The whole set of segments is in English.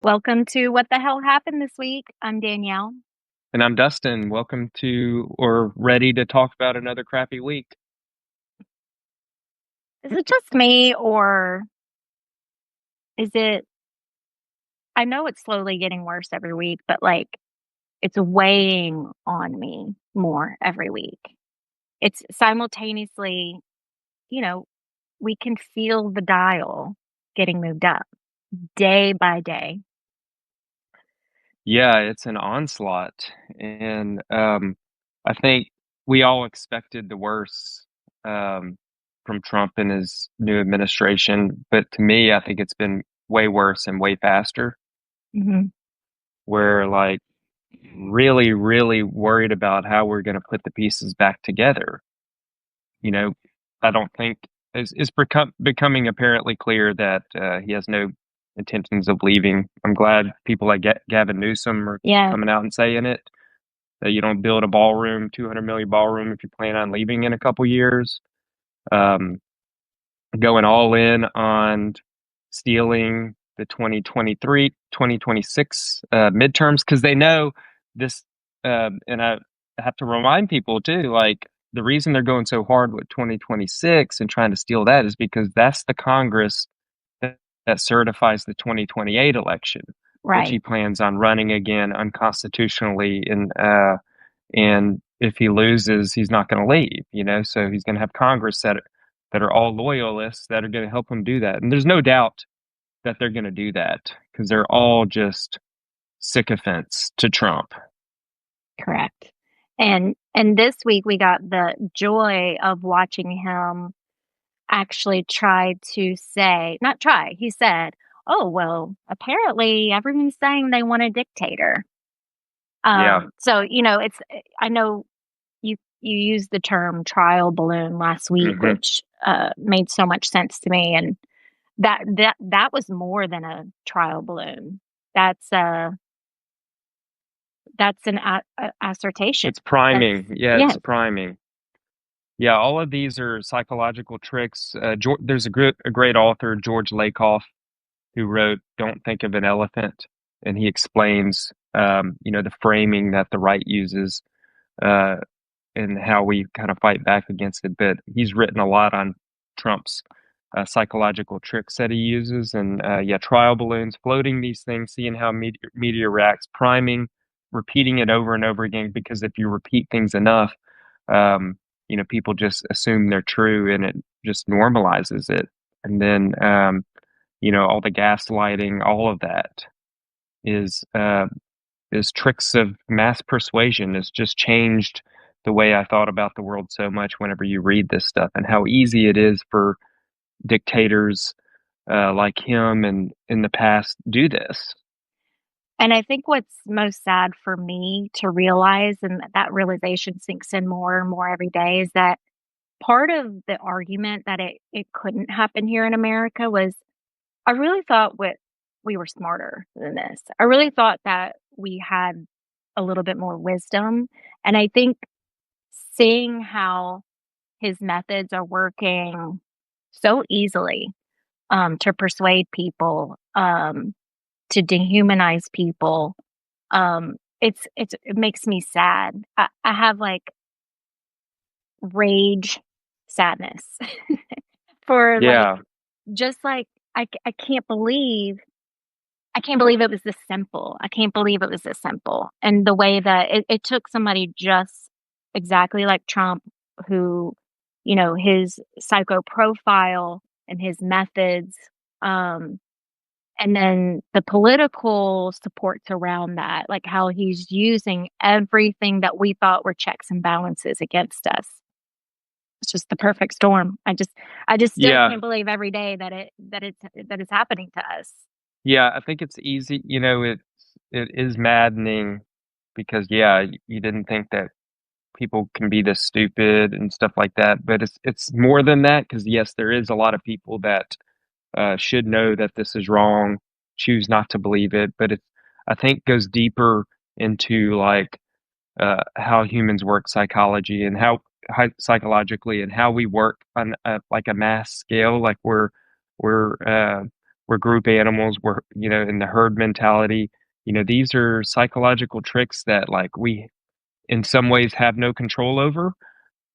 Welcome to What the Hell Happened This Week. I'm Danielle. And I'm Dustin. Welcome to or ready to talk about another crappy week. Is it just me, or is it? I know it's slowly getting worse every week, but it's weighing on me more every week. It's simultaneously, you know, we can feel the dial getting moved up day by day. Yeah, it's an onslaught. And I think we all expected the worst from Trump and his new administration. But to me, I think it's been way worse and way faster. Hmm. We're like really, really worried about how we're going to put the pieces back together. You know, I don't think becoming apparently clear that he has no intentions of leaving. I'm glad people like Gavin Newsom are Yeah, coming out and saying it, that you don't build a ballroom, 200 million ballroom if you plan on leaving in a couple years. Um, Going all in on stealing the 2023, 2026 midterms because they know this. And I have to remind people too, like the reason they're going so hard with 2026 and trying to steal that is because that's the Congress that certifies the 2028 election, which he right. plans on running again unconstitutionally. And if he loses, he's not going to leave, so he's going to have Congress that are all loyalists that are going to help him do that. And there's no doubt that they're going to do that because they're all just sycophants to Trump. Correct. And this week we got the joy of watching him actually tried to say, not try, he said, "Oh, well, apparently everyone's saying they want a dictator." Yeah. It's, I know you used the term trial balloon last week, Hmm. which made so much sense to me. And that was more than a trial balloon. That's uh that's an assertion. It's That's priming. Yeah, yeah. it's priming. Yeah, all of these are psychological tricks. There's a great author, George Lakoff, who wrote "Don't Think of an Elephant," and he explains, the framing that the right uses uh, and how we kind of fight back against it. But he's written a lot on Trump's psychological tricks that he uses, and yeah, trial balloons, floating these things, seeing how media reacts, priming, repeating it over and over again. Because if you repeat things enough, um, people just assume they're true, and it just normalizes it. And then, all the gaslighting, all of that is tricks of mass persuasion. Has just changed the way I thought about the world so much whenever you read this stuff and how easy it is for dictators like him and in the past do this. And I think what's most sad for me to realize, and that realization sinks in more and more every day, is that part of the argument that it couldn't happen here in America was I really thought we were smarter than this. I really thought that we had a little bit more wisdom. And I think seeing how his methods are working so easily to persuade people, to dehumanize people, it makes me sad. I have like rage sadness for Yeah, just like I can't believe it was this simple. I can't believe it was this simple. And the way that it took somebody just exactly like Trump, who, his psycho profile and his methods, um, and then the political supports around that, like how he's using everything that we thought were checks and balances against us. It's just the perfect storm. I just still yeah, can't believe every day that it's happening to us. yeah. I think it's easy. It is maddening because yeah, you didn't think that people can be this stupid and stuff like that. But it's more than that because yes, there is a lot of people that should know that this is wrong, choose not to believe it. But it, I think, goes deeper into like how humans work psychology and how psychologically and how we work on like a mass scale. Like we're we're group animals, we're, in the herd mentality. These are psychological tricks that like we in some ways have no control over,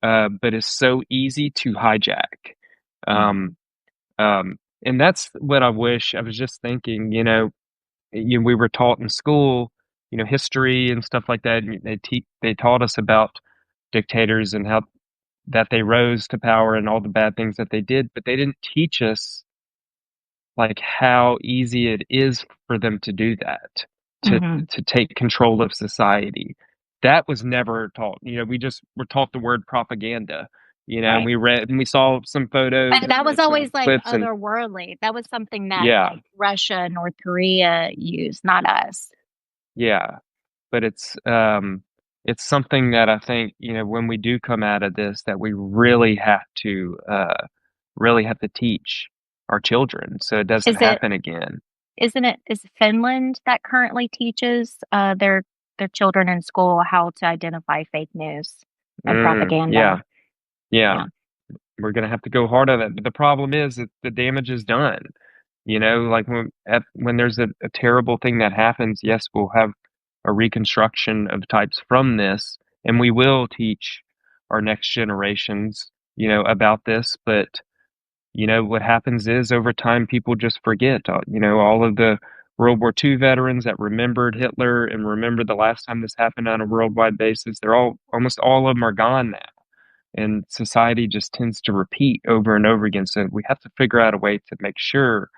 but it's so easy to hijack. Mhm. Um, and that's what I wish. I was just thinking, we were taught in school, history and stuff like that. And they taught us about dictators and how that they rose to power and all the bad things that they did, but they didn't teach us like how easy it is for them to do that, to Mhm. to take control of society. That was never taught. We just were taught the word propaganda, and Right. we read and we saw some photos And and that was read some always, like, clips and otherworldly. That was something that, yeah, like, Russia, North Korea used, not us. yeah. But it's something that I think, when we do come out of this, that we really have to teach our children so it doesn't Is it happen again. isn't it is Finland that currently teaches, their children in school how to identify fake news and propaganda? Yeah, yeah. Yeah. We're gonna have to go hard on it. But the problem is that the damage is done. Like when there's a terrible thing that happens, yes, we'll have a reconstruction of types from this, and we will teach our next generations, about this. But what happens is over time people just forget. All of the World War II veterans that remembered Hitler and remember the last time this happened on a worldwide basis, almost all of them are gone now, and society just tends to repeat over and over again. So we have to figure out a way to make sure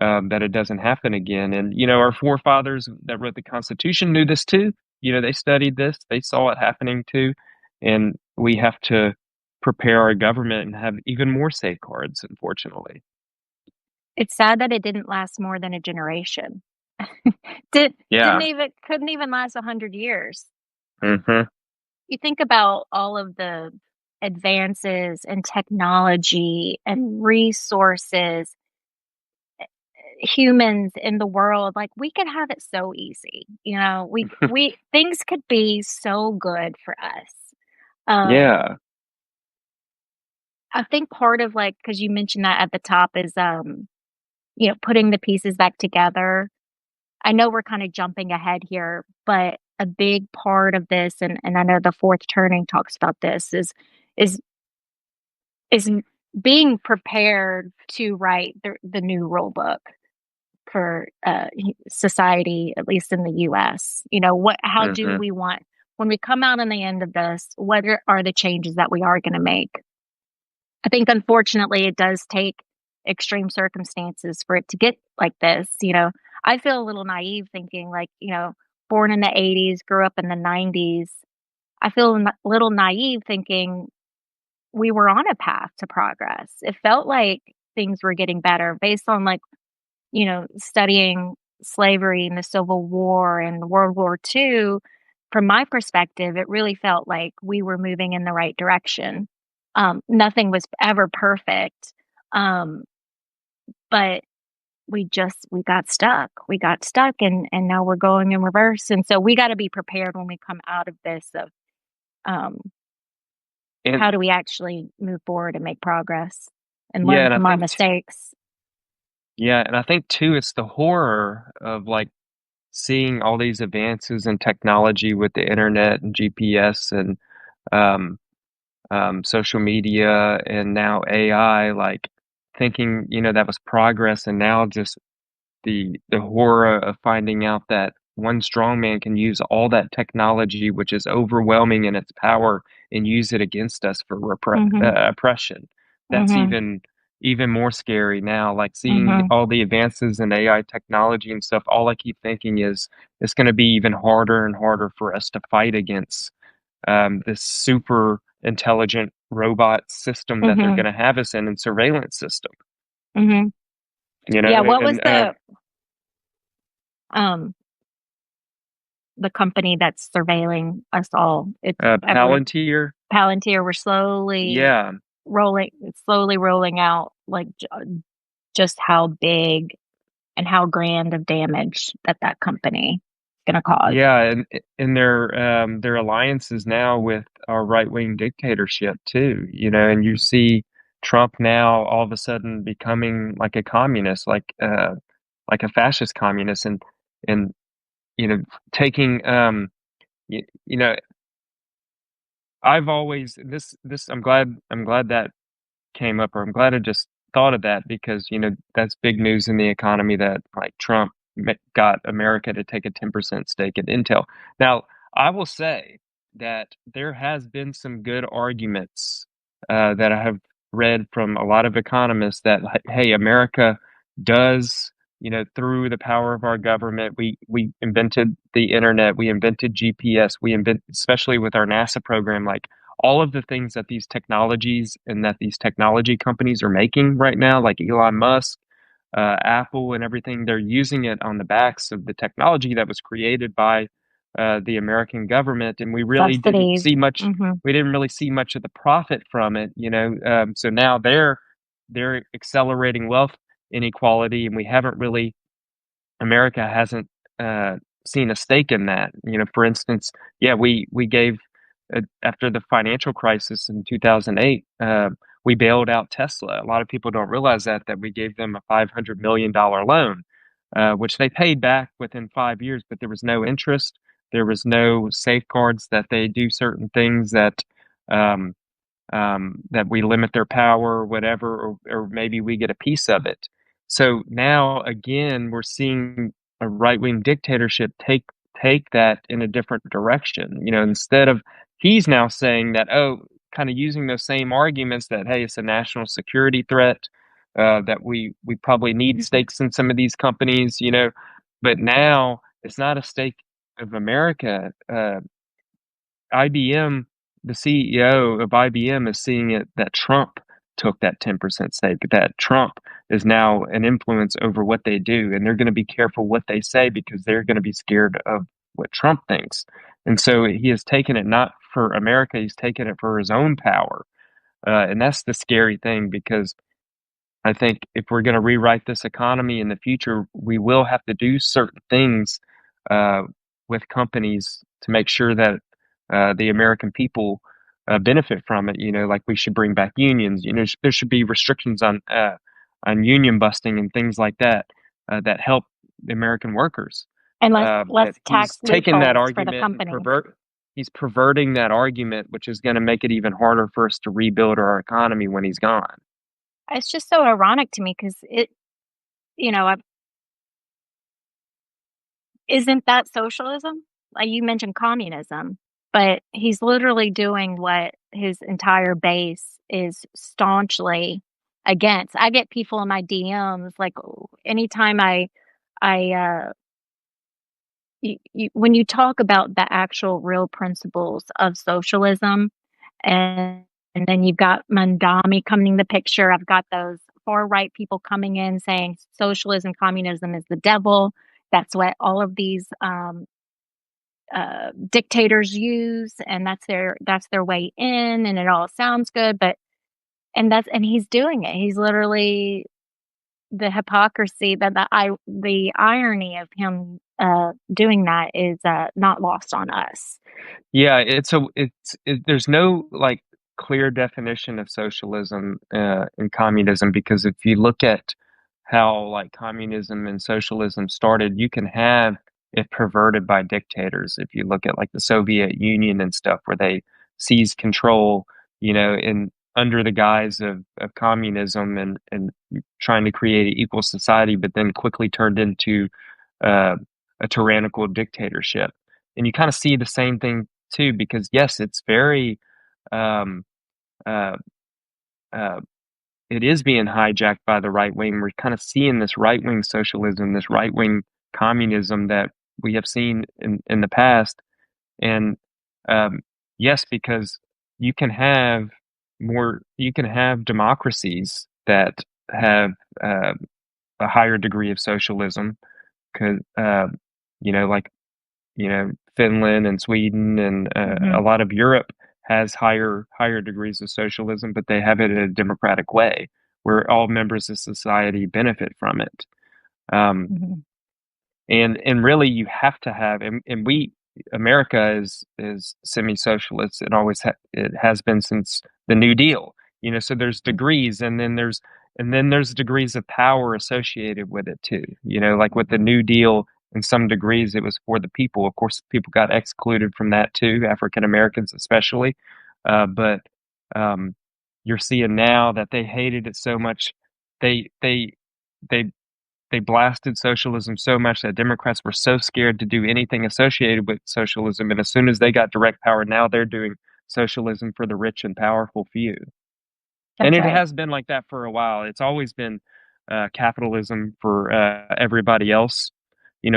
that it doesn't happen again. And our forefathers that wrote the Constitution knew this too. They studied this, they saw it happening too, and we have to prepare our government and have even more safeguards. Unfortunately, It's sad that it didn't last more than a generation. Did didn't yeah. even couldn't even last 100 years. Hmm. You think about all of the advances in technology and resources, humans in the world, like, we could have it so easy, we things could be so good for us. Yeah. I think part of, like, because you mentioned that at the top is, putting the pieces back together. I know we're kinda jumping ahead here, but a big part of this, and I know the fourth turning talks about this, is is being prepared to write the new rule book for, society, at least in the US. How do Hmm. we want when we come out on the end of this, are the changes that we are gonna make? I think, unfortunately, it does take extreme circumstances for it to get like this. I feel a little naive thinking, like, born in the 80s, grew up in the 90s. I feel a little naive thinking we were on a path to progress. It felt like things were getting better based on, like, studying slavery and the Civil War and World War II. From my perspective, it really felt like we were moving in the right direction. Nothing was ever perfect, um, but we got stuck. We got stuck, and now we're going in reverse. And so we got to be prepared when we come out of this. Of um, And how do we actually move forward and make progress and yeah, learn and I from our think mistakes? yeah, and I think too, it's the horror of like seeing all these advances in technology with the internet and GPS and um, social media and now AI, like thinking, that was progress, and now just the horror of finding out that one strong man can use all that technology, which is overwhelming in its power, and use it against us for Mhm. oppression. That's Mhm. even more scary now. Like seeing Mhm. all the advances in AI technology and stuff. All I keep thinking is it's going to be even harder and harder for us to fight against this super intelligent robot system that they're going Mhm. to have us in and surveillance system. Mhm. Yeah, what was And um the company that's surveilling us all? We're Palantir. Palantir. We're slowly Yeah, rolling out, like, just how big and how grand of damage that company is gonna cause. yeah, and their alliances now with our right wing dictatorship too, and you see Trump now all of a sudden becoming like a communist, like a fascist communist, and you know taking you know I've always this I'm glad that came up, or I'm glad I just thought of that because, that's big news in the economy that like Trump got America to take a 10% stake in Intel. Now, I will say that there has been some good arguments that I have read from a lot of economists that, like, hey, America does, through the power of our government, we invented the internet, we invented GPS, especially with our NASA program, like all of the things that these technologies and that these technology companies are making right now, like Elon Musk, Apple, and everything, they're using it on the backs of the technology that was created by the American government, and we really didn't Subsidies. see much. Mhm. We didn't really see much of the profit from it, So now they're accelerating wealth inequality, and we haven't really America hasn't uh, seen a stake in that. For instance, yeah, we gave after the financial crisis in 2008, we bailed out Tesla. A lot of people don't realize that we gave them a $500 million loan, which they paid back within 5 years, but there was no interest. There was no safeguards that they do certain things um, that we limit their power or whatever, or maybe we get a piece of it. So now again, we're seeing a right wing dictatorship take that in a different direction. Instead of he's now saying that, oh, kind of using those same arguments that, hey, it's a national security threat, that we probably need stakes in some of these companies, but now it's not a stake of America. IBM, the CEO of IBM is seeing it that Trump took that 10% stake, that Trump is now an influence over what they do. And they're going to be careful what they say because they're going to be scared of what Trump thinks. And so he has taken it not for America, he's taken it for his own power. And that's the scary thing because I think if we're going to rewrite this economy in the future, we will have to do certain things uh, with companies to make sure that the American people benefit from it. Like we should bring back unions. There should be restrictions on union busting and things like that that help the American workers. And less But tax he's taken that loopholes for the argument and companies. he's perverting that argument, which is going to make it even harder for us to rebuild our economy when he's gone. It's just so ironic to me because you know, isn't that socialism? Like, you mentioned communism, but he's literally doing what his entire base is staunchly against. I get people in my DMs, like, anytime I when you talk about the actual real principles of socialism, and then you've got Mandami coming in the picture. I've got those far right people coming in saying socialism, communism is the devil. That's what all of these dictators use, and that's their way in, and it all sounds good. But and he's doing it. He's literally the hypocrisy that the irony of him doing that is not lost on us. Yeah, there's no like clear definition of socialism and communism because if you look at how like communism and socialism started, you can have it perverted by dictators. If you look at like the Soviet Union and stuff where they seized control, in under the guise of communism and trying to create an equal society, but then quickly turned into uh, a tyrannical dictatorship. And you kind of see the same thing too, because yes, it's very, um, uh, uh, it is being hijacked by the right wing. We're kind of seeing this right wing socialism, this right wing communism that we have seen in the past. And um, yes, because you can have you can have democracies that have uh, a higher degree of socialism, because like Finland and Sweden and a Hmm. lot of Europe has higher degrees of socialism, but they have it in a democratic way where all members of society benefit from it. Um, Hmm. and really, you have to have and we America is semi-socialist. It has been since the New Deal. So there's degrees, and then there's degrees of power associated with it too. Like with the New Deal, in some degrees it was for the people. Of course, people got excluded from that too, African Americans especially. But you're seeing now that they hated it so much, they they they they blasted socialism so much that Democrats were so scared to do anything associated with socialism. And as soon as they got direct power, now they're doing socialism for the rich and powerful few. And That's it right. has been like that for a while. It's always been capitalism for everybody else.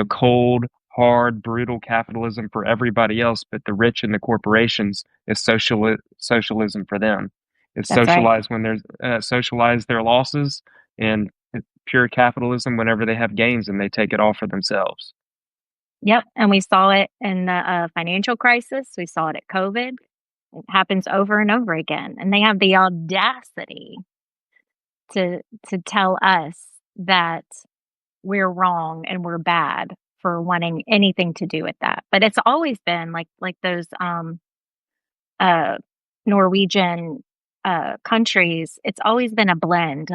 Cold, hard, brutal capitalism for everybody else, but the rich and the corporations is socialism for them. It's That's right. socialized when there's socialize their losses, and it's pure capitalism whenever they have gains and they take it all for themselves. Yep. And we saw it in the financial crisis. We saw it at COVID. It happens over and over again. And they have the audacity to tell us that we're wrong and we're bad for wanting anything to do with that. But it's always been like those uh Norwegian countries, it's always been a blend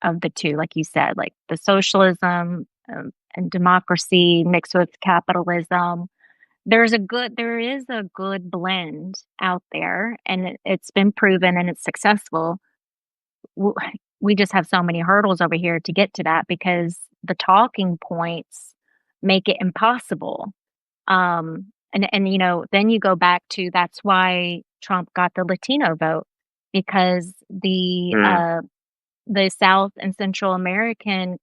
of the two, like you said, like the socialism and democracy mixed with capitalism. There is a good blend out there, and it's been proven and it's successful. W- We just have so many hurdles over here to get to that because the talking points make it impossible. And then you go back to that's why Trump got the Latino vote because Mm, the South and Central American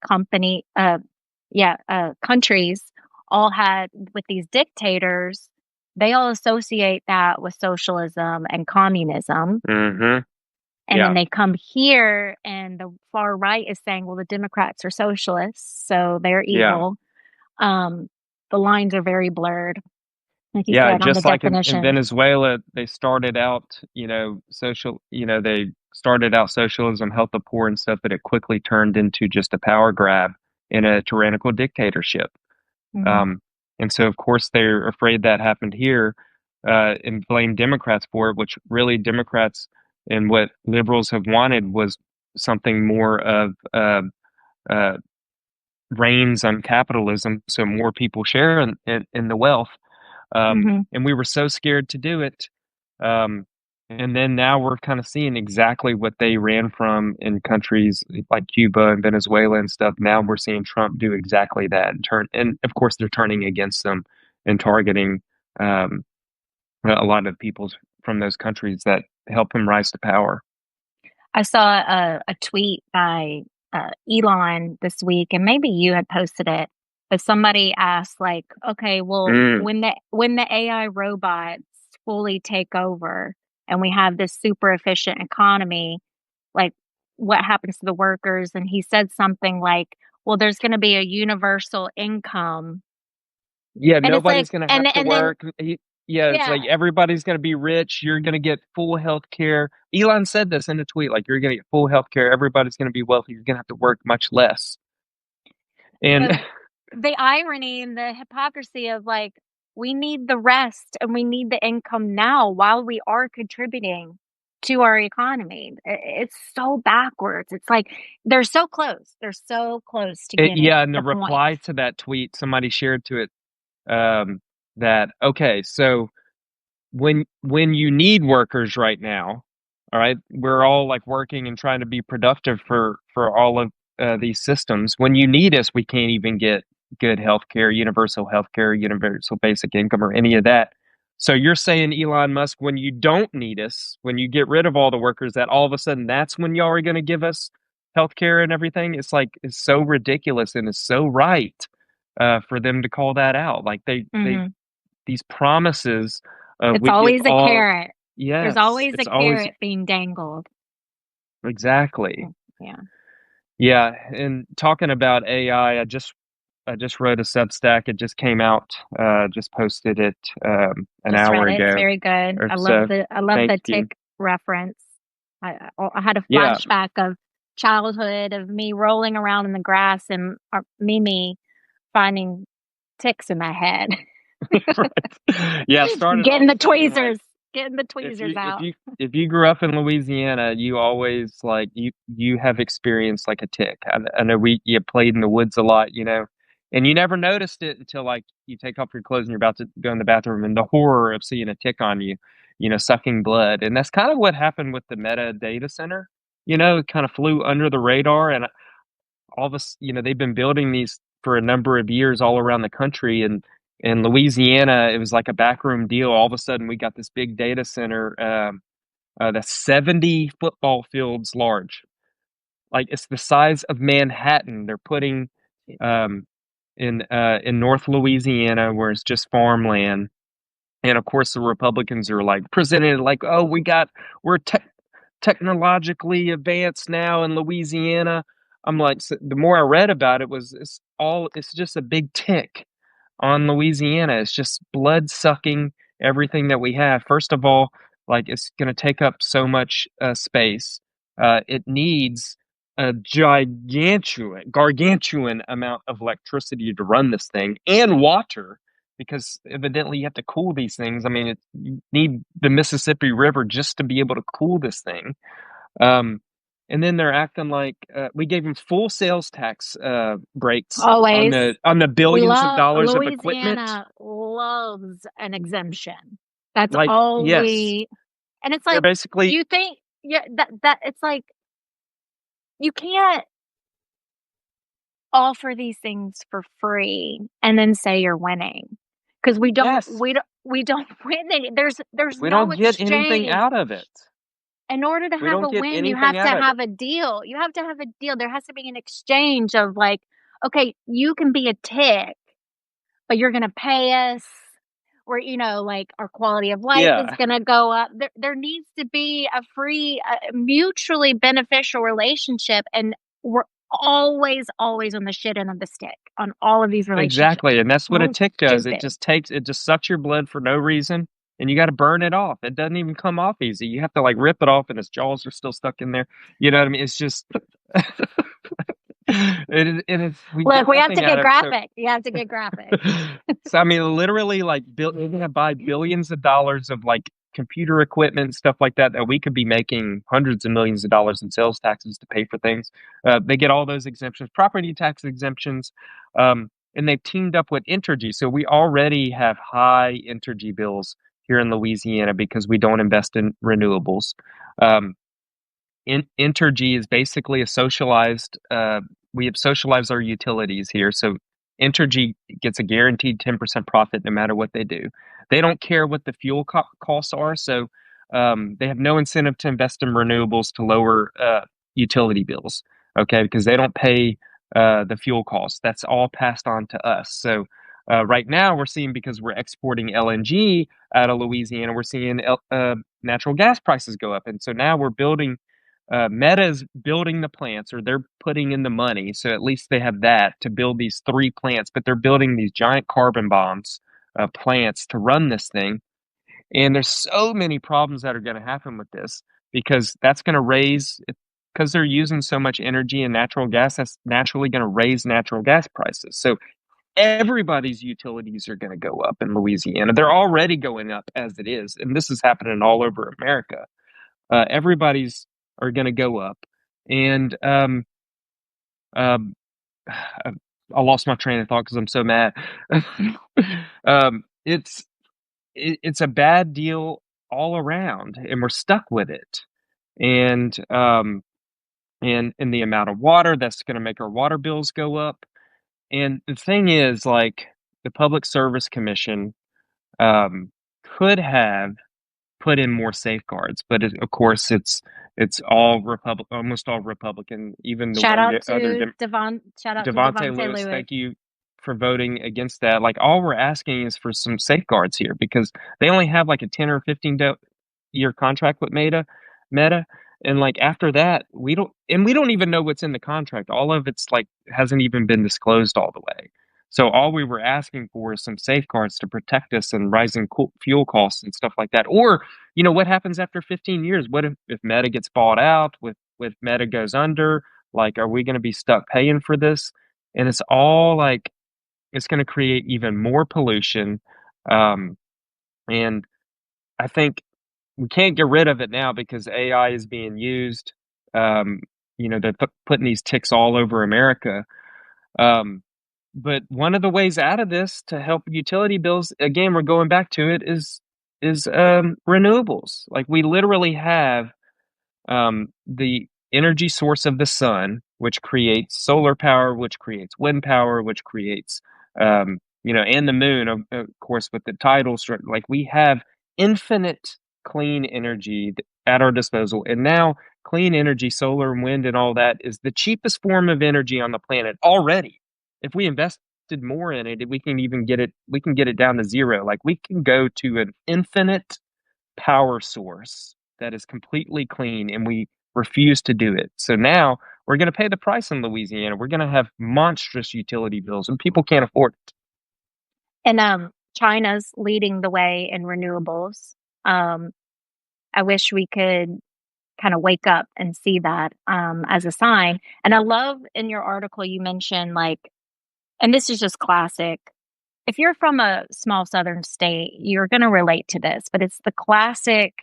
countries all had with these dictators, they all associate that with socialism and communism. hmm And then Yeah. they come here, and the far right is saying, well, the Democrats are socialists, so they're Yeah. evil. Um, the lines are very blurred, like you Yeah, said, on the just like in definition. Venezuela, they started out, they started out socialism, helped the poor and stuff, but it quickly turned into just a power grab in a tyrannical dictatorship. Hmm. Um, and so, of course, they're afraid that happened here, and blame Democrats for it, which really Democrats and what liberals have wanted was something more of uh, reins on capitalism, so more people share in the wealth. Hmm. And we were so scared to do it. Um, and then now we're kind of seeing exactly what they ran from in countries like Cuba and Venezuela and stuff. Now we're seeing Trump do exactly that and of course they're turning against them and targeting um, a lot of people from those countries that help him rise to power. I saw a tweet by Elon this week, and maybe you had posted it, but somebody asked, like, okay, well, Mm. when the AI robots fully take over and we have this super efficient economy, like, what happens to the workers? And he said something like, well, there's going to be a universal income, Yeah, and it's like, nobody's gonna have to and then work. Yeah, it's yeah, like everybody's gonna be rich. You're gonna get full health care. Elon said this in a tweet, like you're gonna get full health care. Everybody's gonna be wealthy. You're gonna have to work much less. And but the irony and the hypocrisy of like we need the rest and we need the income now while we are contributing to our economy. It's so backwards. It's like they're so close. They're so close to yeah, getting and the the point. reply to that tweet, somebody shared to it that okay, so when you need workers right now, all right, we're all like working and trying to be productive for all of these systems. When you need us, we can't even get good health care, universal basic income, or any of that. So you're saying, Elon Musk, when you don't need us, when you get rid of all the workers, that all of a sudden that's when y'all are going to give us health care and everything? It's like it's so ridiculous and it's so right for them to call that out. Like they Hmm. these promises of It's we give always a all. carrot. There's Yes, always a it's always carrot being dangled. exactly. Mm, yeah. Yeah, and talking about AI, I just wrote a Substack. It just came out. Just posted it an Just hour read it. It's ago very good. or so. I love Thank the you. tick reference. I had a Yeah, flashback of childhood of me rolling around in the grass and Mimi finding ticks in my head, right. Yeah, it started getting all of the a sudden like tweezers. getting the if tweezers you if out. you if you grew up in Louisiana, you always like you have experienced like a tick. I know you played in the woods a lot, and you never noticed it until like you take off your clothes and you're about to go in the bathroom, and the horror of seeing a tick on you, sucking blood. And that's kind of what happened with the Meta data center. It kind of flew under the radar, and all of us, they've been building these for a number of years all around the country. And in Louisiana, it was like a backroom deal. All of a sudden, we got this big data center that's 70 football fields large. Like it's the size of Manhattan. They're putting um, in North Louisiana, where it's just farmland. And of course, the Republicans are like presented like, oh, we're technologically advanced now in Louisiana. I'm like, so the more I read about it, it's just a big tick on Louisiana. It's just blood sucking everything that we have. First of all, like it's going to take up so much space. It needs a gargantuan amount of electricity to run this thing and water because evidently you have to cool these things. I mean, you need the Mississippi River just to be able to cool this thing. Um, and then they're acting like we gave them full sales tax breaks on Always. the We billions of love dollars of equipment. Louisiana loves an exemption. That's Like, all yes, and it's they're like, basically you think, yeah, that it's like, you can't offer these things for free and then say you're winning because yes. we don't win any. There's We no don't get anything exchange. out of it. In order to We have don't a get win, you anything have to out of it. have a deal. You have to have a deal. There has to be an exchange of like, okay, you can be a tick, but you're gonna pay us, or like our quality of life is Yeah, gonna go up. There needs to be a free, mutually beneficial relationship, and we're always on the shit end of the stick on all of these relationships. exactly. And that's what a So tick does. stupid. It just sucks your blood for no reason, and you got to burn it off. It doesn't even come off easy. You have to like rip it off, and its jaws are still stuck in there. You know what I mean? It's just we Look, get we have to nothing out get of it. So graphic. You have to get graphic. so I mean, literally, like, you're gonna buy billions of dollars of like computer equipment and stuff like that that we could be making hundreds of millions of dollars in sales taxes to pay for things. They get all those exemptions, property tax exemptions, and they've teamed up with Entergy. So we already have high Entergy bills here in Louisiana because we don't invest in renewables. Um, Entergy is basically a socialized. We have socialized our utilities here, so Entergy gets a guaranteed 10% profit no matter what they do. They don't care what the fuel costs are, so they have no incentive to invest in renewables to lower utility bills. Okay, because they don't pay the fuel costs. That's all passed on to us. So right now we're seeing because we're exporting LNG out of Louisiana, we're seeing natural gas prices go up, and so now we're building Meta's building the plants, or they're putting in the money, so at least they have that to build these three plants. But they're building these giant carbon bombs plants to run this thing, and there's so many problems that are going to happen with this because that's going to raise because they're using so much energy and natural gas. That's naturally going to raise natural gas prices. So everybody's utilities are going to go up in Louisiana. They're already going up as it is, and this is happening all over America. Everybody's are going to go up, and um, I lost my train of thought because I'm so mad. um, it's it's a bad deal all around, and we're stuck with it. And and the amount of water that's going to make our water bills go up. And the thing is, like the Public Service Commission could have put in more safeguards, but of course it's all almost all Republican. Even the Shout one out other to shout out to Devontae Devontae Lewis, Lewis. thank you for voting against that. Like all we're asking is for some safeguards here because they only have like a 10 or 15 year contract with Meta. And like after that, we don't even know what's in the contract. All of it's like hasn't even been disclosed all the way. So all we were asking for is some safeguards to protect us and rising fuel costs and stuff like that. Or, what happens after 15 years? What if Meta gets bought out, with Meta goes under? Like, are we going to be stuck paying for this? And it's all like, it's going to create even more pollution. Um, and I think we can't get rid of it now because AI is being used. Um, they're putting these ticks all over America. Um, but one of the ways out of this to help utility bills, again, we're going back to it, is renewables. Like we literally have the energy source of the sun, which creates solar power, which creates wind power, which creates, and the moon, of course, with the tidal strip. Like we have infinite clean energy at our disposal. And now clean energy, solar and wind and all that is the cheapest form of energy on the planet already. If we invested more in it, we can get it down to zero. Like we can go to an infinite power source that is completely clean, and we refuse to do it. So now we're going to pay the price in Louisiana. We're going to have monstrous utility bills, and people can't afford it. And China's leading the way in renewables. Um, I wish we could kind of wake up and see that as a sign. And I love in your article you mentioned like, and this is just classic. If you're from a small southern state, you're going to relate to this, but it's the classic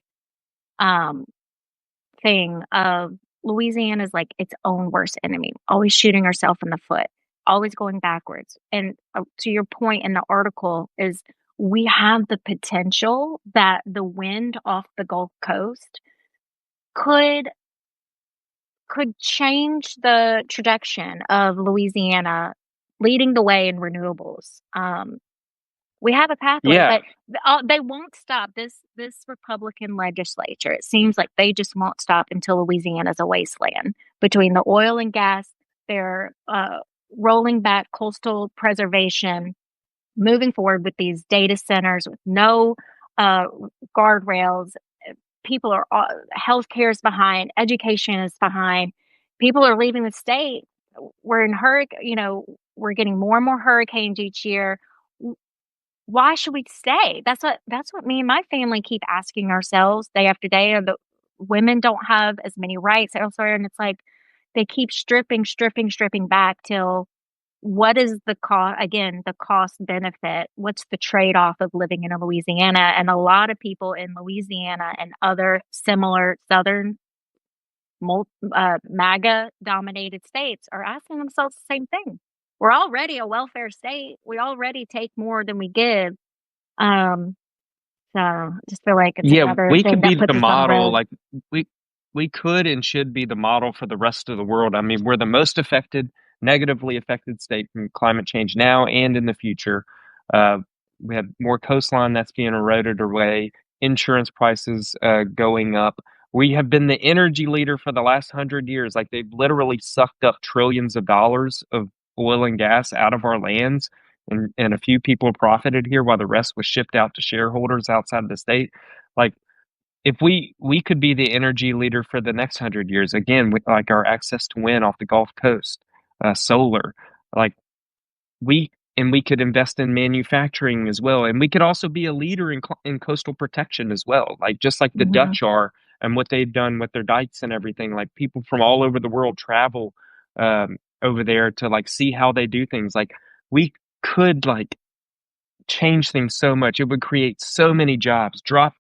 um, thing of Louisiana is like its own worst enemy, always shooting herself in the foot, always going backwards. And to your point in the article is we have the potential that the wind off the Gulf Coast could change the trajectory of Louisiana leading the way in renewables. We have a pathway, Yeah, but they won't stop. This Republican legislature, it seems like they just won't stop until Louisiana's a wasteland. Between the oil and gas, they're rolling back coastal preservation, moving forward with these data centers with no uh, guardrails. People are healthcare is behind, education is behind. People are leaving the state. We're in hurricane. We're getting more and more hurricanes each year. Why should we stay? That's what me and my family keep asking ourselves day after day. Are the women don't have as many rights elsewhere, and it's like they keep stripping back till what is the cost? Again, the cost benefit. What's the trade off of living in a Louisiana? And a lot of people in Louisiana and other similar southern MAGA dominated states are asking themselves the same thing. We're already a welfare state. We already take more than we give. Um, so I just feel like it's yeah, another we thing could that be the puts us on the model. road. Like we we could and should be the model for the rest of the world. I mean, we're the most negatively affected state from climate change now and in the future. Uh, we have more coastline that's being eroded away, insurance prices going up. We have been the energy leader for the last 100 years. Like they've literally sucked up trillions of dollars of oil and gas out of our lands, and a few people profited here while the rest was shipped out to shareholders outside of the state. Like if we could be the energy leader for the next 100 years again, with like our access to wind off the Gulf Coast, solar, like we could invest in manufacturing as well, and we could also be a leader in coastal protection as well, like just like the Mhm. Dutch are and what they've done with their dikes and everything. Like people from all over the world travel over there to like see how they do things. Like we could like change things so much. It would create so many jobs. Drop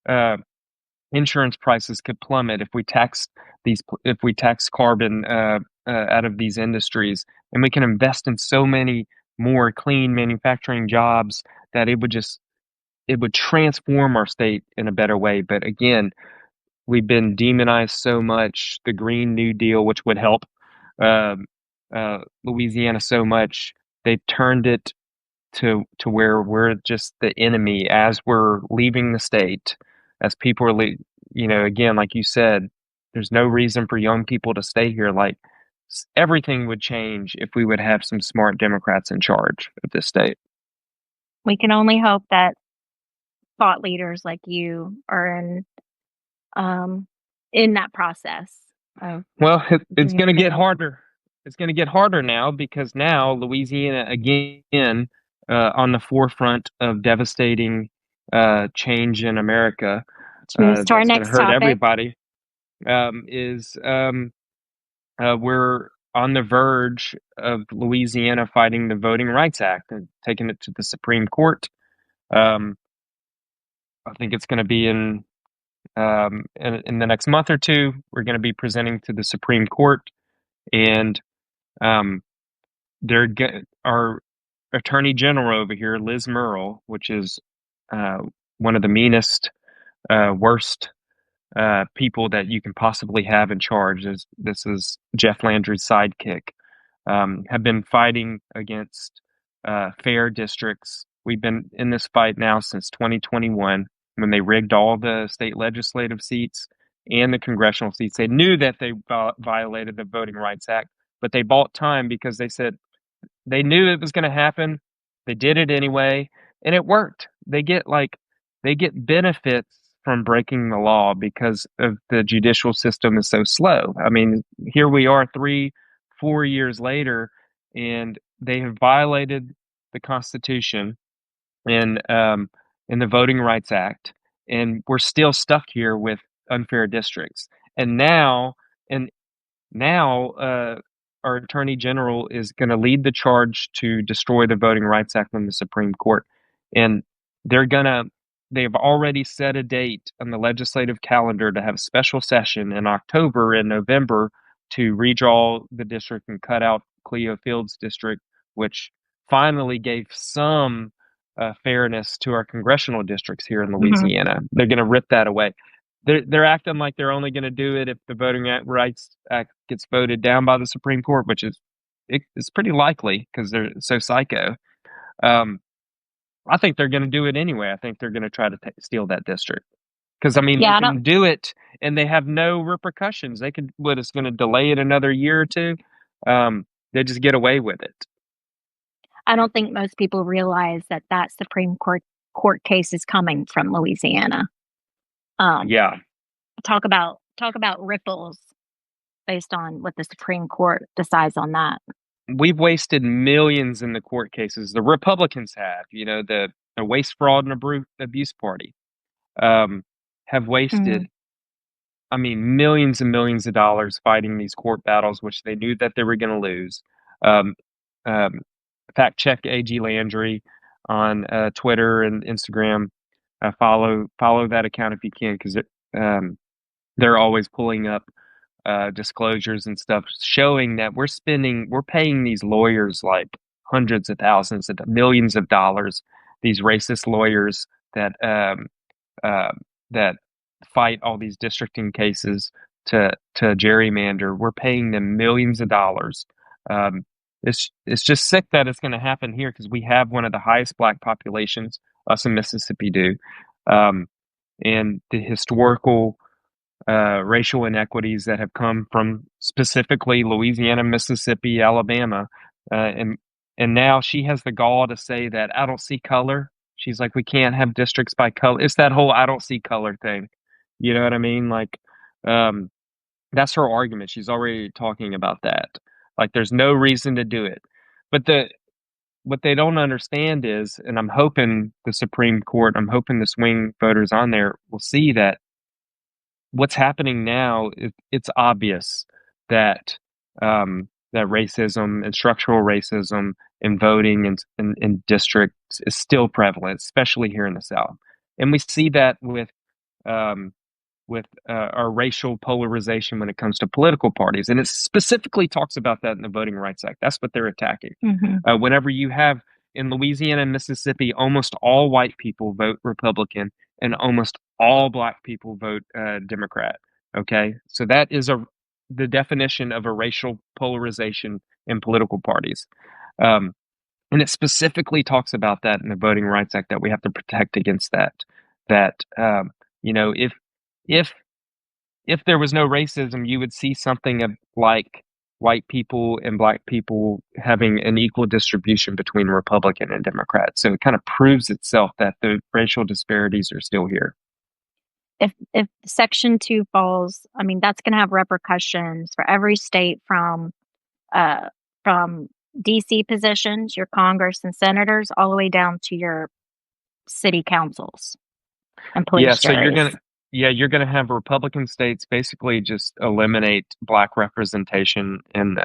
uh, insurance prices could plummet if we tax carbon out of these industries, and we can invest in so many more clean manufacturing jobs that it would transform our state in a better way. But again, we've been demonized so much. The Green New Deal, which would help um, Louisiana so much, they've turned it to where we're just the enemy as we're leaving the state, as people are again, like you said, there's no reason for young people to stay here. Like everything would change if we would have some smart Democrats in charge of this state. We can only hope that thought leaders like you are um, in that process of Well, it's doing going to get things. harder. It's going to get harder now because now Louisiana again, on the forefront of devastating change in America, Which moves to our that's going to next hurt topic. everybody. Is We're on the verge of Louisiana fighting the Voting Rights Act and taking it to the Supreme Court. Um, I think it's going to be in in the next month or two, we're going to be presenting to the Supreme Court, and um, our Attorney General over here, Liz Murrill, which is uh, one of the meanest, worst people that you can possibly have in charge. This is Jeff Landry's sidekick. Have been fighting against fair districts. We've been in this fight now since 2021 when they rigged all the state legislative seats and the congressional seats. They knew that they violated the Voting Rights Act, but they bought time because they said they knew it was going to happen. They did it anyway, and it worked. They get benefits from breaking the law because of the judicial system is so slow. I mean, here we are 4 years later, and they have violated the Constitution and in the Voting Rights Act, and we're still stuck here with unfair districts. And and now, our Attorney General is going to lead the charge to destroy the Voting Rights Act in the Supreme Court. And they're going to, they've already set a date on the legislative calendar to have a special session in October and November to redraw the district and cut out Cleo Fields' district, which finally gave some fairness to our congressional districts here in Mhm. Louisiana. They're going to rip that away. They're acting like they're only going to do it if the Voting Rights Act gets voted down by the Supreme Court, which is it's pretty likely because they're so psycho. Um, I think they're going to do it anyway. I think they're going to try to steal that district because I mean they Yeah, I don't can do it and they have no repercussions. They could what it's going to delay it another year or two. They just get away with it. I don't think most people realize that that Supreme Court case is coming from Louisiana. Um, Yeah, talk about ripples based on what the Supreme Court decides on that. we've wasted millions in the court cases. The Republicans have, the Waste, Fraud, and Abuse Party, have wasted, Mhm. I mean, millions and millions of dollars fighting these court battles, which they knew that they were going to lose. Um, um, Fact check AG Landry on Twitter and Instagram. Follow that account if you can, because they're always pulling up disclosures and stuff showing that we're paying these lawyers like hundreds of thousands of millions of dollars. These racist lawyers that uh, that fight all these districting cases to gerrymander. We're paying them millions of dollars. Um, it's just sick that it's going to happen here because we have one of the highest black populations. Us in Mississippi do, um, and the historical racial inequities that have come from specifically Louisiana, Mississippi, Alabama, and now she has the gall to say that I don't see color. She's like, we can't have districts by color. It's that whole I don't see color thing. You know what I mean? Like, um, that's her argument. She's already talking about that. Like, there's no reason to do it. But what they don't understand is, and I'm hoping the Supreme Court, I'm hoping the swing voters on there will see that what's happening now, it's obvious that that racism and structural racism in voting and in districts is still prevalent, especially here in the South. And we see that um, with our racial polarization when it comes to political parties. And it specifically talks about that in the Voting Rights Act. That's what they're attacking. Mhm. Whenever you have in Louisiana and Mississippi, almost all white people vote Republican and almost all black people vote Democrat. Okay. So that is the definition of a racial polarization in political parties. Um, and it specifically talks about that in the Voting Rights Act that we have to protect against that. That if if if there was no racism, you would see something of like white people and black people having an equal distribution between Republican and Democrat. So it kind of proves itself that the racial disparities are still here. If Section 2 falls, I mean, that's gonna have repercussions for every state uh, from DC positions, your Congress and senators, all the way down to your city councils and Yeah, police so juries. you're gonna have Republican states basically just eliminate black representation and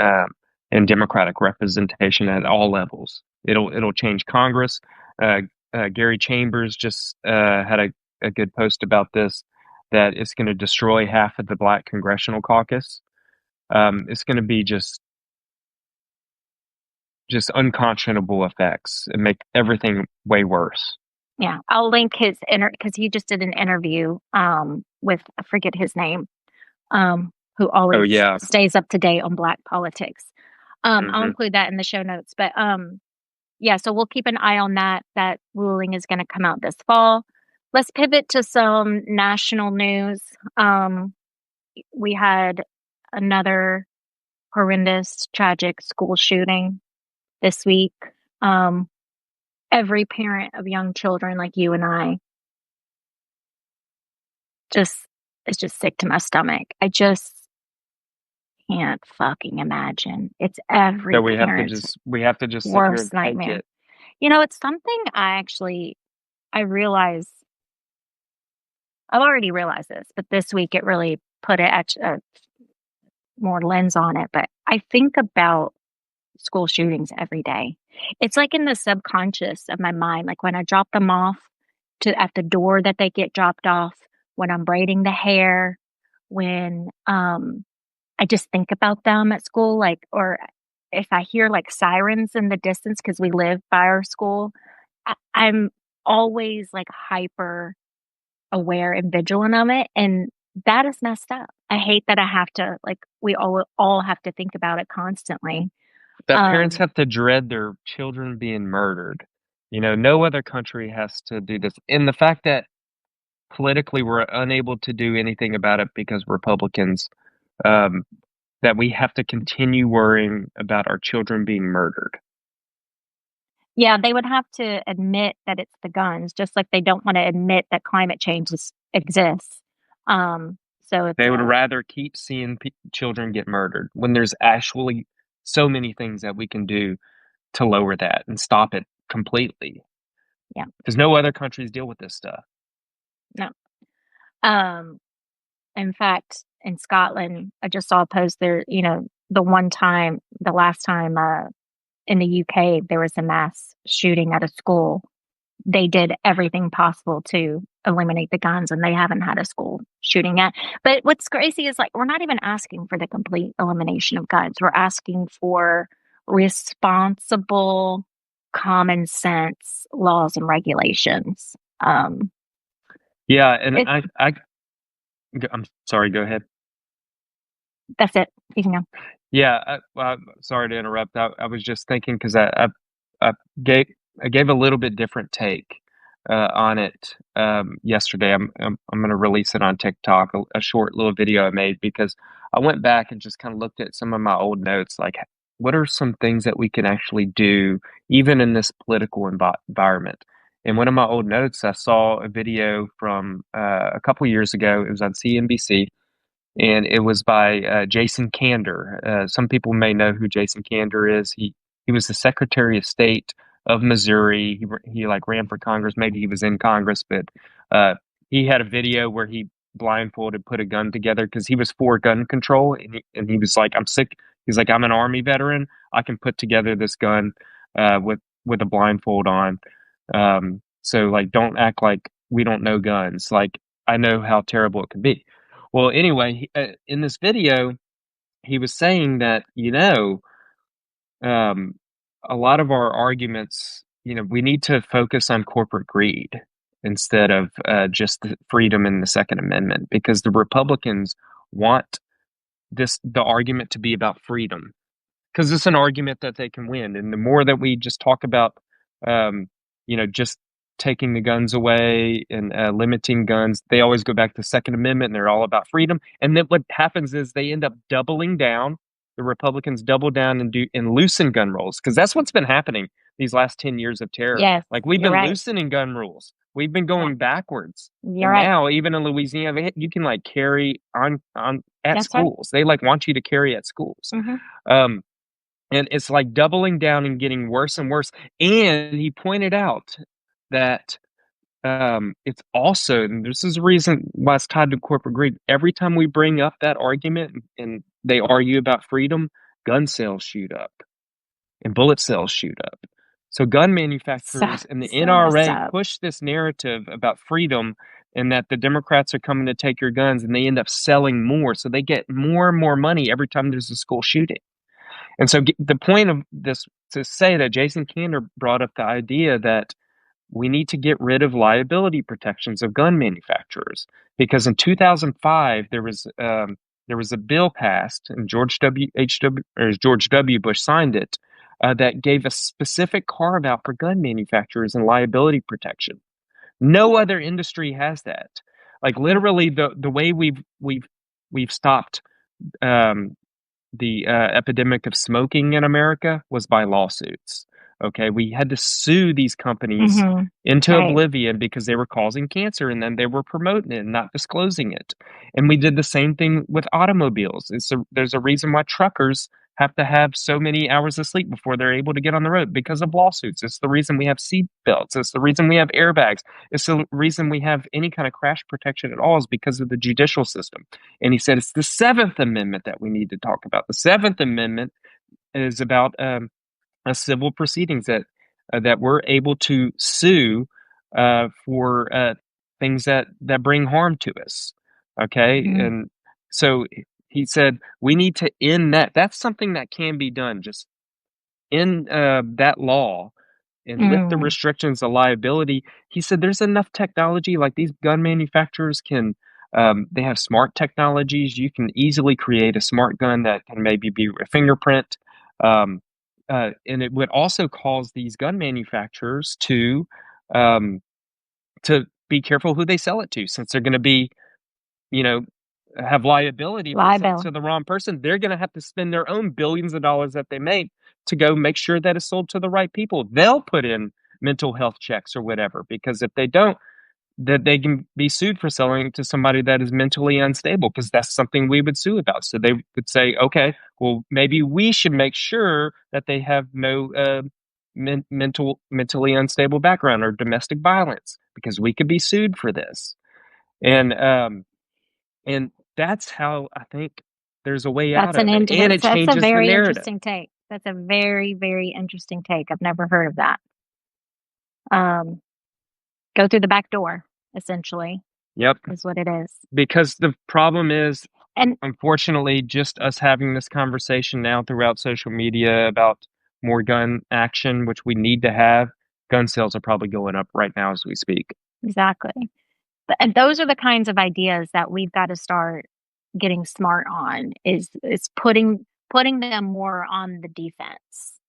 Democratic representation at all levels. It'll change Congress. Uh, Gary Chambers just had a good post about this. that it's going to destroy half of the Black congressional caucus. It's going to be just unconscionable effects and make everything way worse. Yeah, I'll link his because he just did an interview with, I forget his name, who Oh always yeah. stays up to date on Black politics. I'll Hmm. include that in the show notes. But yeah, so we'll keep an eye on that. That ruling is going to come out this fall. Let's pivot to some national news. Um, we had another horrendous, tragic school shooting this week. Um, every parent of young children like you and I just is just sick to my stomach. I just can't fucking imagine. It's So every parent's we have to just sit here and worst take nightmare. it. It's something I realize I've already realized this, but this week it really put more lens on it. But I think about school shootings every day. It's like in the subconscious of my mind, like when I drop them off to at the door that they get dropped off, when I'm braiding the hair, when I just think about them at school, like, or if I hear like sirens in the distance because we live by our school, I'm always like hyper aware and vigilant of it. And that is messed up. I hate that I have to, like, we all have to think about it constantly. That parents Um, have to dread their children being murdered. No other country has to do this. And the fact that politically we're unable to do anything about it because Republicans, um, that we have to continue worrying about our children being murdered. yeah, they would have to admit that it's the guns, just like they don't want to admit that climate change exists. So it's They would rather keep seeing children get murdered when there's actually so many things that we can do to lower that and stop it completely. yeah, Because no other countries deal with this stuff. no. Um, in fact, in Scotland, I just saw a post there, the last time in the UK there was a mass shooting at a school. They did everything possible to eliminate the guns and they haven't had a school shooting yet. But what's crazy is like we're not even asking for the complete elimination of guns. We're asking for responsible, common sense laws and regulations. Yeah, and It I'm sorry. Go ahead. That's it. You can go. Yeah, well, sorry to interrupt. I was just thinking because I gave I gave a little bit different take on it yesterday. I'm going to release it on TikTok, a short little video I made because I went back and just kind of looked at some of my old notes, like what are some things that we can actually do even in this political environment. In one of my old notes, I saw a video from a couple years ago. It was on CNBC and it was by Jason Kander. Some people may know who Jason Kander is. He was the Secretary of State of Missouri. He like ran for Congress. Maybe he was in Congress, but uh, he had a video where he blindfolded put a gun together because he was for gun control, and he was like, "I'm sick." He's like, "I'm an Army veteran. I can put together this gun with a blindfold on." So like, don't act like we don't know guns. Like I know how terrible it could be. Well, anyway, in this video, he was saying that, um, a lot of our arguments, we need to focus on corporate greed instead of just the freedom in the Second Amendment because the Republicans want the argument to be about freedom because it's an argument that they can win. And the more that we just talk about, um, just taking the guns away and limiting guns, they always go back to the Second Amendment and they're all about freedom. And then what happens is they end up doubling down. The Republicans double down and loosen gun rules because that's what's been happening these last 10 years of terror. Yes, Like we've you're been right. loosening gun rules. We've been Yeah, going backwards. you're And right. now, even in Louisiana, you can like carry on at That's right. schools. They like want you to carry at schools. Hmm. Um, and it's like doubling down and getting worse and worse. And he pointed out that it's also, and this is the reason why it's tied to corporate greed. Every time we bring up that argument and they argue about freedom, gun sales shoot up and bullet sales shoot up. So gun So manufacturers and the so messed NRA up. push this narrative about freedom and that the Democrats are coming to take your guns, and they end up selling more. So they get more and more money every time there's a school shooting. And so the point of this to say that Jason Kander brought up the idea that we need to get rid of liability protections of gun manufacturers, because in 2005 there was a bill passed, and George W. Bush signed it, that gave a specific carve out for gun manufacturers and liability protection. No other industry has that. Like literally, the way we've stopped um, the epidemic of smoking in America was by lawsuits. Okay, we had to sue these companies Hmm. into Right. oblivion because they were causing cancer, and then they were promoting it and not disclosing it. And we did the same thing with automobiles. There's a reason why truckers have to have so many hours of sleep before they're able to get on the road, because of lawsuits. It's the reason we have seat belts. It's the reason we have airbags. It's the reason we have any kind of crash protection at all, is because of the judicial system. And he said it's the Seventh Amendment that we need to talk about. The Seventh Amendment is about a civil proceedings that we're able to sue for things that bring harm to us. Okay, Hmm. and so he said we need to end that. That's something that can be done. Just in that law and lift the Mm. restrictions of liability. He said there's enough technology, like these gun manufacturers can, they have smart technologies. You can easily create a smart gun that can maybe be a fingerprint. Um, and it would also cause these gun manufacturers um, to be careful who they sell it to, since they're going to be, you know, have liability if they sell it Libel. to the wrong person. They're going to have to spend their own billions of dollars that they make to go make sure that it's sold to the right people. They'll put in mental health checks or whatever, because if they don't, that they can be sued for selling to somebody that is mentally unstable, because that's something we would sue about. So they would say, okay, well, maybe we should make sure that they have no mentally unstable background or domestic violence, because we could be sued for this. And and that's how I think there's a way out of it, and it That's a changes the very narrative. interesting take. That's a very, very interesting take. I've never heard of that. Um, go through the back door, essentially, Yep, is what it is. because the problem is, And unfortunately, just us having this conversation now throughout social media about more gun action, which we need to have. Gun sales are probably going up right now as we speak. exactly. And those are the kinds of ideas that we've got to start getting smart on, is putting them more on the defense.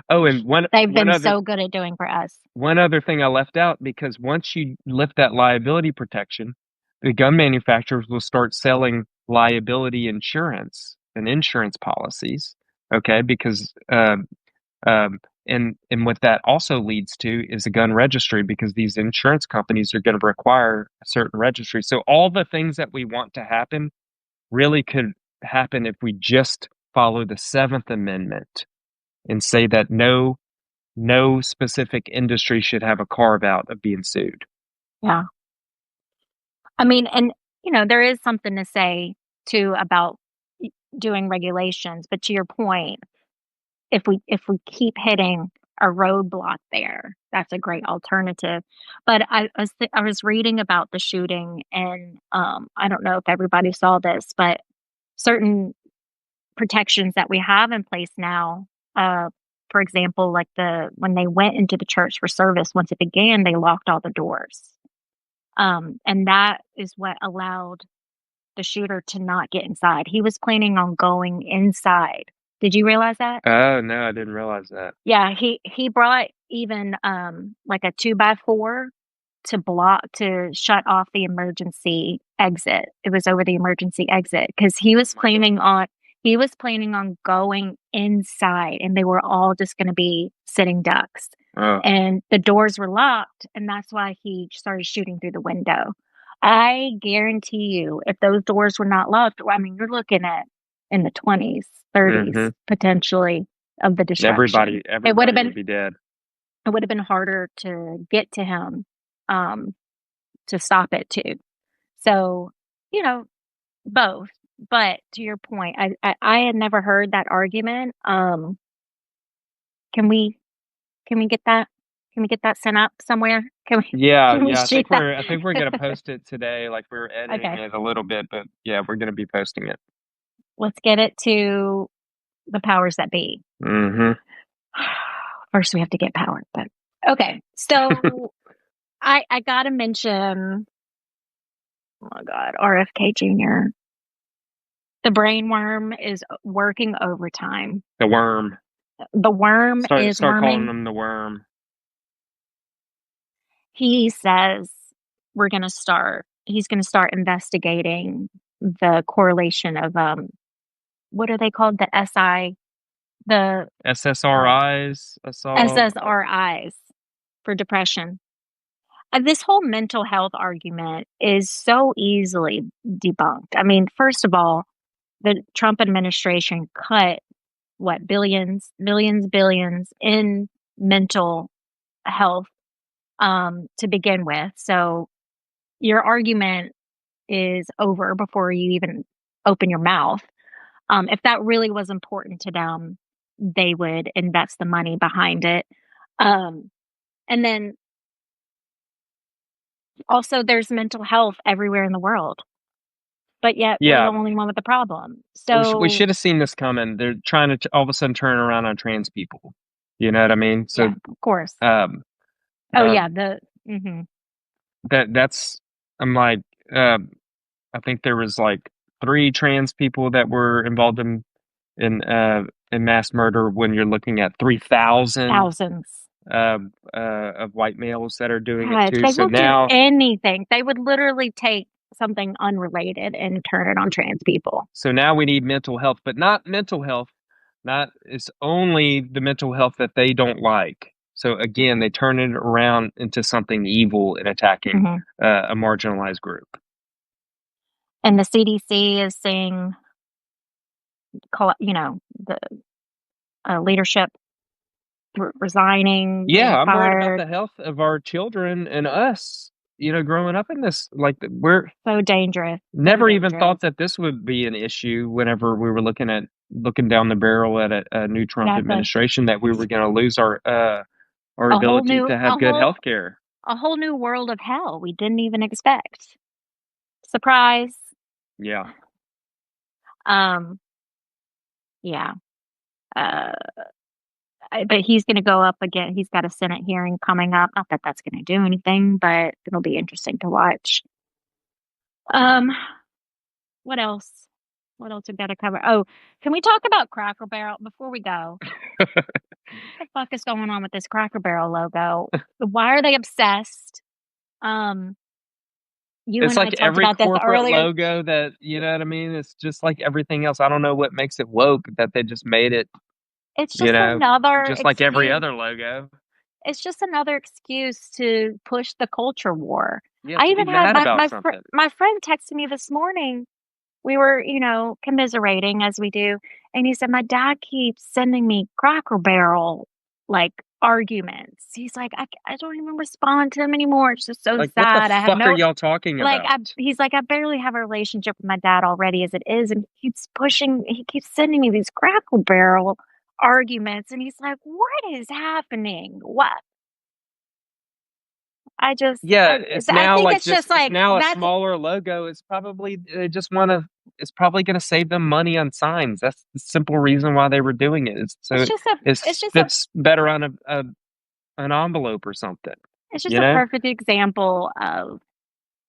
Oh, and They've been so good at doing for us. one other thing I left out, because once you lift that liability protection, the gun manufacturers will start selling liability insurance and insurance policies. Okay, because and what that also leads to is a gun registry, because these insurance companies are going to require a certain registry. So all the things that we want to happen really could happen if we just follow the Seventh Amendment and say that no specific industry should have a carve out of being sued. Yeah. I mean, and there is something to say too about doing regulations, but to your point, if we keep hitting a roadblock there, that's a great alternative. But I was reading about the shooting, and I don't know if everybody saw this, but certain protections that we have in place now, uh, for example, like when they went into the church for service, once it began, they locked all the doors. And that is what allowed the shooter to not get inside. He was planning on going inside. Did you realize that? Oh no, I didn't realize that. Yeah, he brought even like a 2x4 to shut off the emergency exit. It was over the emergency exit because he was planning on going inside, and they were all just going to be sitting ducks. Oh, And the doors were locked, and that's why he started shooting through the window. I guarantee you, if those doors were not locked, I mean, you're looking at in the 20s, 30s mm-hmm. potentially of the destruction. Everybody would be dead. It would have been harder to get to him, um, to stop it too. So, you know, both. But to your point, I had never heard that argument. Can we can we get that? Can we get that sent up somewhere? Can we Yeah, can we yeah. shoot that? I think we're gonna post it today. Like we're editing Okay. it a little bit, but yeah, we're gonna be posting it. Let's get it to the powers that be. Mm-hmm. First we have to get power, but okay. So I gotta mention, oh my God, RFK Jr. The brain worm is working overtime. The worm. The worm is Start calling worming. them the worm. He says he's gonna start investigating the correlation of what are they called? The uh, SSRIs. I saw. SSRIs for depression. This whole mental health argument is so easily debunked. I mean, first of all, the Trump administration cut what billions, millions, billions in mental health to begin with. So your argument is over before you even open your mouth. If that really was important to them, they would invest the money behind it. Um, and then also, there's mental health everywhere in the world, but yet we're the Yeah, only one with the problem. we So, should have seen this coming. They're trying to all of a sudden turn around on trans people. You know what I mean? So, yeah, of course. um, Oh, uh, yeah. Mhm. that's I'm like, I think there was like 3 trans people that were involved in in mass murder. When you're looking at 3,000 Thousands. of white males that are doing it God, too. they So will do now, anything. They would literally take something unrelated and turn it on trans people. we need mental health, but not mental health. Not it's only the mental health that they don't like. So again, they turn it around into something evil and attacking Hmm. a marginalized group. And the CDC is saying, the leadership resigning, Yeah, being I'm worried about fired. the health of our children and us. You know, growing up in this, like we're So dangerous. So never even dangerous. thought that this would be an issue whenever we were looking down the barrel at a new Trump Exactly. administration, that we were going to lose our A whole ability new, to have good health care. a whole new world of hell we didn't even expect. Surprise. Yeah. Um, yeah. Uh, but he's going to go up again. He's got a Senate hearing coming up. Not that that's going to do anything, but it'll be interesting to watch. Um, what else? What else we got to cover? Oh, can we talk about Cracker Barrel before we go? What the fuck is going on with this Cracker Barrel logo? Why are they obsessed? Um, you It's and I like talked every about this corporate earlier. logo that, you know what I mean? It's just like everything else. I don't know what makes it woke that they just made it, It's you just know, another just like every excuse. other logo. It's just another excuse to push the culture war. Yeah, I to be even had mad about something. my friend texted me this morning. We were, commiserating as we do, and he said, "My dad keeps sending me Cracker Barrel, like, arguments." He's like, "I don't even respond to them anymore. It's just so Like, what the sad. I have fuck are no." y'all talking Like, about? he's like, "I barely have a relationship with my dad already as it is, and he keeps sending me these Cracker Barrel arguments," and he's like, "What is happening? What?" Yeah, it's I now think like it's just it's like, now a that's smaller logo. It's probably they just want to. It's probably going to save them money on signs. That's the simple reason why they were doing it. It's so it's just a it it's just a fits better on an envelope or something. it's just You a know? perfect example of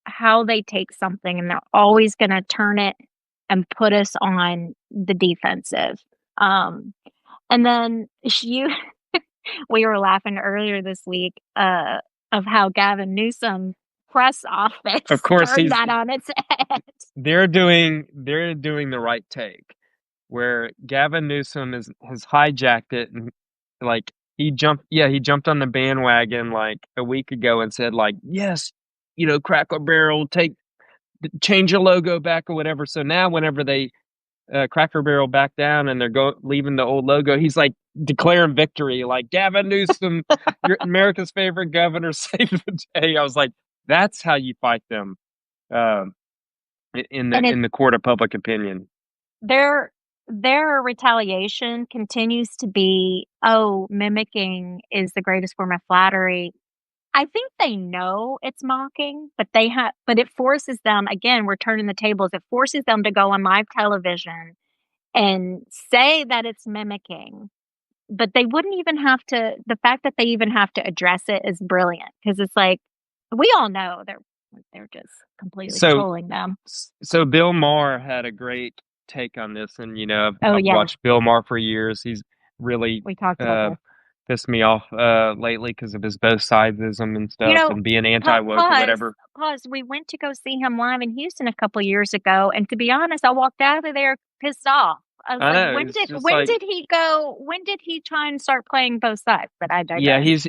how they take something and they're always going to turn it and put us on the defensive. Um, and then we were laughing earlier this week of how Gavin Newsom press Of office course, turned that on its head. they're doing the right take, where Gavin Newsom has hijacked it, and like he jumped on the bandwagon like a week ago and said like, yes, you know, Cracker Barrel, change your logo back or whatever. So now whenever they Cracker Barrel back down and they're leaving the old logo, he's like declaring victory, like Gavin Newsom, you're America's favorite governor, save the day. I was like, that's how you fight them, um, in And the court of public opinion. they're their retaliation continues to be, oh, mimicking is the greatest form of flattery. I think they know it's mocking, but it forces them, again, we're turning the tables. It forces them to go on live television and say that it's mimicking, but they wouldn't even have to, the fact that they even have to address it is brilliant because it's like, we all know they're just completely So trolling them. so Bill Maher had a great take on this, and Oh, I've yeah, watched Bill Maher for years. He's really we talked about uh this. pissed me off lately because of his both sidesism and You stuff know, and being anti-woke or pause, whatever. pause. We went to go see him live in Houston a couple years ago, and to be honest, I walked out of there pissed off. I was I like, know, it's just when like, did he go? When did he try and start playing both sides? But I yeah, digress.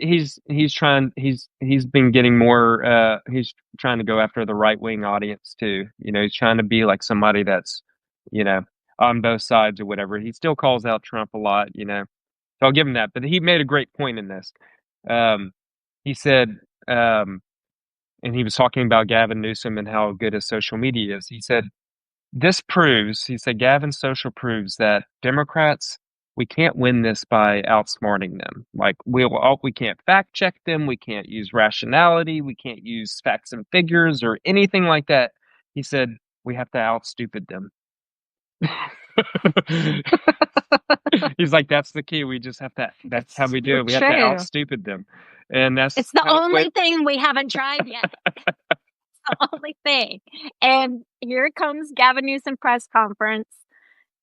he's trying, he's been getting more he's trying to go after the right-wing audience too. He's trying to be like somebody that's, you know, on both sides or whatever. He still calls out Trump a lot. So I'll give him that. But he made a great point in this. Um, he said, um, and he was talking about Gavin Newsom and how good his social media is. He said, Gavin's social proves that Democrats, we can't win this by outsmarting them. Like, we can't fact check them. We can't use rationality. We can't use facts and figures or anything like that. He said, we have to out stupid them. He's like, that's the key. We just have to, that's how It's we so do it. We have to out true. stupid them. And that's It's the kind of what, only thing we haven't tried yet. The only thing. And here comes Gavin Newsom press conference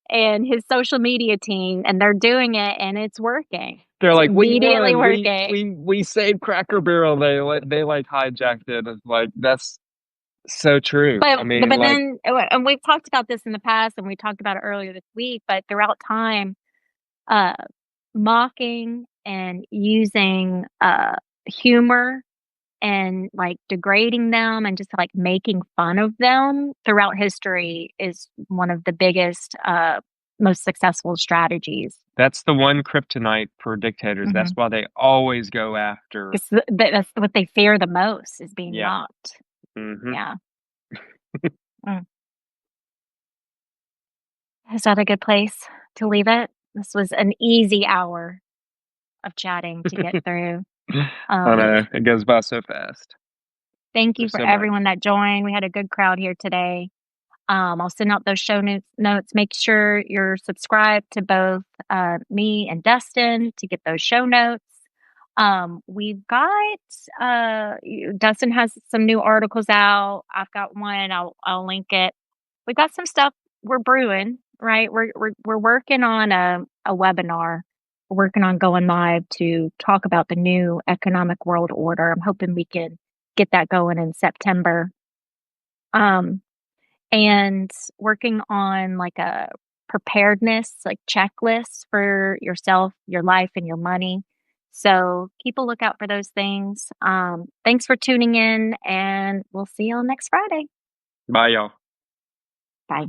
and his social media team, and they're doing it, and it's working. they're It's like, we immediately won. working. We saved Cracker Barrel. They like hijacked it. It's like, that's so true. I mean, But like, then, and we've talked about this in the past, and we talked about it earlier this week. But throughout time, uh, mocking and using humor and like degrading them and just like making fun of them throughout history is one of the biggest, most successful strategies. that's the one kryptonite for dictators. That's Mm-hmm. why they always go after. That's what they fear the most is being Yeah. mocked. Hmm. Yeah. Mm. Is that a good place to leave it? This was an easy hour of chatting to get through. I Um, know it goes by so fast. Thank you There's for so much. everyone that joined. We had a good crowd here today. I'll send out those show notes. Make sure you're subscribed to both me and Dustin to get those show notes. We've got Dustin has some new articles out. I've got one. I'll link it. We've got some stuff we're brewing. Right, we're working on a webinar. We're working on going live to talk about the new economic world order. I'm hoping we can get that going in September. Um, and working on like a preparedness, like checklist for yourself, your life, and your money. So keep a lookout for those things. Thanks for tuning in, and we'll see you all next Friday. Bye, y'all. Bye.